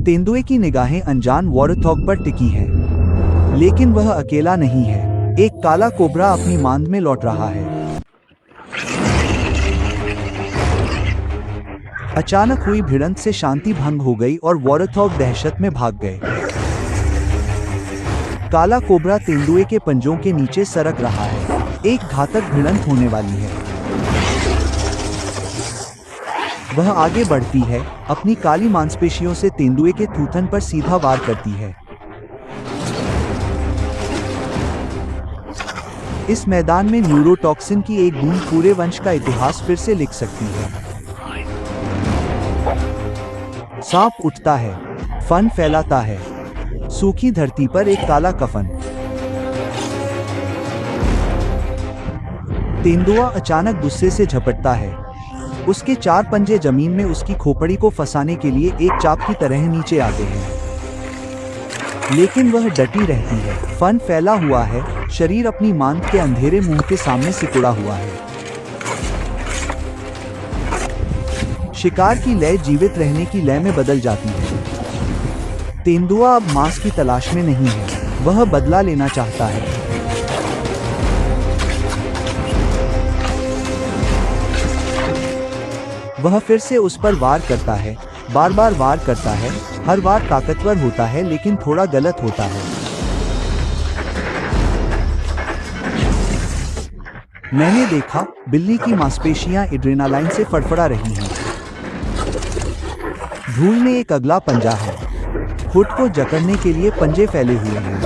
तेंदुए की निगाहें अनजान वॉरथॉग पर टिकी हैं। लेकिन वह अकेला नहीं है। एक काला कोबरा अपनी मांद में लौट रहा है। अचानक हुई भिड़ंत से शांति भंग हो गई और वॉरथॉग दहशत में भाग गए। काला कोबरा तेंदुए के पंजों के नीचे सरक रहा है। एक घातक भिड़ंत होने वाली है। वह आगे बढ़ती है, अपनी काली मांसपेशियों से तेंदुए के थूथन पर सीधा वार करती है। इस मैदान में न्यूरोटॉक्सिन की एक बूंद पूरे वंश का इतिहास फिर से लिख सकती है। सांप उठता है, फन फैलाता है। सूखी धरती पर एक काला कफन। तेंदुआ अचानक गुस्से से झपटता है। उसके 4 पंजे जमीन में उसकी खोपड़ी को फंसाने के लिए एक चाप की तरह नीचे आते हैं। लेकिन वह डटी रहती है। फन फैला हुआ है, शरीर अपनी मांद के अंधेरे मुंह के सामने सिकुड़ा हुआ है। शिकार की लय जीवित रहने की लय में बदल जाती है। तेंदुआ अब मांस की तलाश में नहीं है, वह बदला लेना चाहता है। वह फिर से उस पर वार करता है, बार बार वार करता है। हर वार ताकतवर होता है लेकिन थोड़ा गलत होता है। मैंने देखा, बिल्ली की मांसपेशियां एड्रेनालाइन से फड़फड़ा रही हैं। धूल में एक अगला पंजा है। खुद को जकड़ने के लिए पंजे फैले हुए हैं।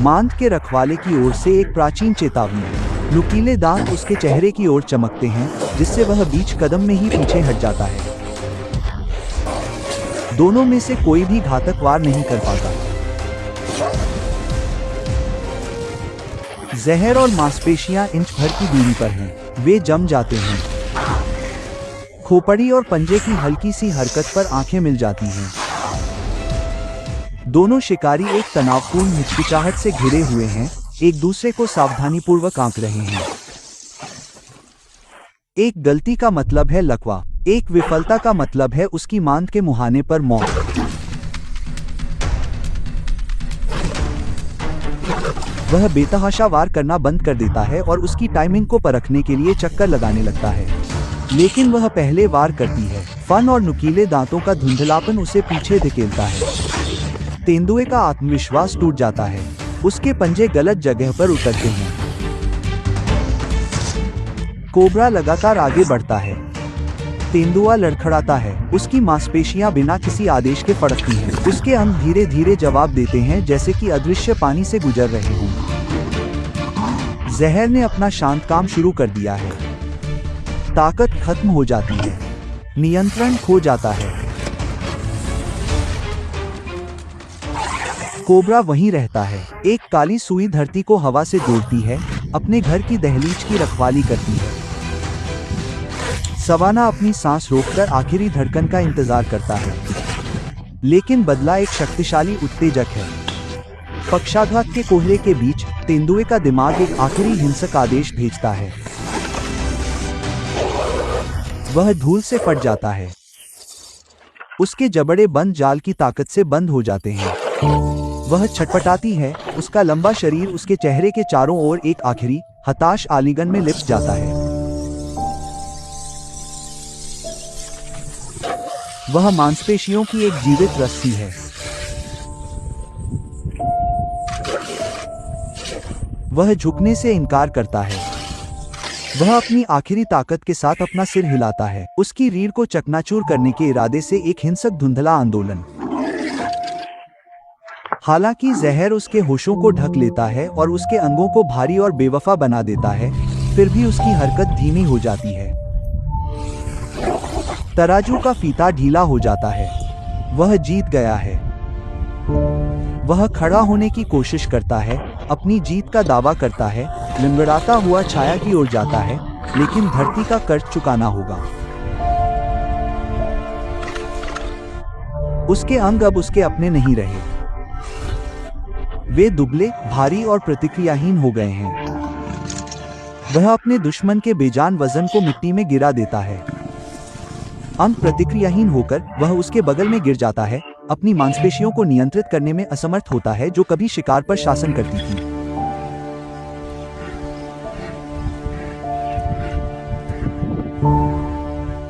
मांद के रखवाले की ओर से एक प्राचीन चेतावनी। नुकीले दांत उसके चेहरे की ओर चमकते हैं, जिससे वह बीच कदम में ही पीछे हट जाता है। दोनों में से कोई भी घातक वार नहीं कर पाता। जहर और मांसपेशियां इंच भर की दूरी पर हैं। वे जम जाते हैं। खोपड़ी और पंजे की हल्की सी हरकत पर आंखें मिल जाती हैं। दोनों शिकारी एक तनावपूर्ण हिचकिचाहट से घिरे हुए हैं, एक दूसरे को सावधानीपूर्वक आंक रहे हैं। एक गलती का मतलब है लकवा, एक विफलता का मतलब है उसकी मांद के मुहाने पर मौत। वह बेतहाशा वार करना बंद कर देता है और उसकी टाइमिंग को परखने के लिए चक्कर लगाने लगता है। लेकिन वह पहले वार करती है। फन और नुकीले दांतों का धुंधलापन उसे पीछे धकेलता है। तेंदुए का आत्मविश्वास टूट जाता है। उसके पंजे गलत जगह पर उतरते हैं। कोबरा लगातार आगे बढ़ता है। तेंदुआ लड़खड़ाता है। उसकी मांसपेशियां बिना किसी आदेश के फड़कती हैं। उसके अंग धीरे धीरे जवाब देते हैं, जैसे कि अदृश्य पानी से गुजर रहे हों। जहर ने अपना शांत काम शुरू कर दिया है। ताकत खत्म हो जाती है। नियंत्रण खो जाता है। कोबरा वहीं रहता है। एक काली सुई धरती को हवा से जोड़ती है, अपने घर की दहलीज की रखवाली करती है। सवाना अपनी सांस रोककर आखिरी धड़कन का इंतजार करता है। लेकिन बदला एक शक्तिशाली उत्तेजक है। पक्षाघात के कोहरे के बीच तेंदुए का दिमाग एक आखिरी हिंसक आदेश भेजता है। वह धूल से फट जाता है। उसके जबड़े बंद जाल की ताकत से बंद हो जाते हैं। वह छटपटाती है। उसका लंबा शरीर उसके चेहरे के चारों ओर एक आखिरी हताश आलिंगन में लिपट जाता है। वह मांसपेशियों की एक जीवित रस्सी है। वह झुकने से इनकार करता है। वह अपनी आखिरी ताकत के साथ अपना सिर हिलाता है, उसकी रीढ़ को चकनाचूर करने के इरादे से एक हिंसक धुंधला आंदोलन। हालांकि जहर उसके होशों को ढक लेता है और उसके अंगों को भारी और बेवफा बना देता है, फिर भी उसकी हरकत धीमी हो जाती है। तराजू का फीता ढीला हो जाता है। वह जीत गया है। वह खड़ा होने की कोशिश करता है, अपनी जीत का दावा करता है, लंगड़ाता हुआ छाया की ओर जाता है, लेकिन धरती का कर्ज चुकाना होगा। उसके अंग अब उसके अपने नहीं रहे। वे दुबले, भारी और प्रतिक्रियाहीन हो गए हैं। वह अपने दुश्मन के बेजान वजन को मिट्टी में गिरा देता है। अंक प्रतिक्रियाहीन होकर वह उसके बगल में गिर जाता है, अपनी मांसपेशियों को नियंत्रित करने में असमर्थ होता है जो कभी शिकार पर शासन करती थी।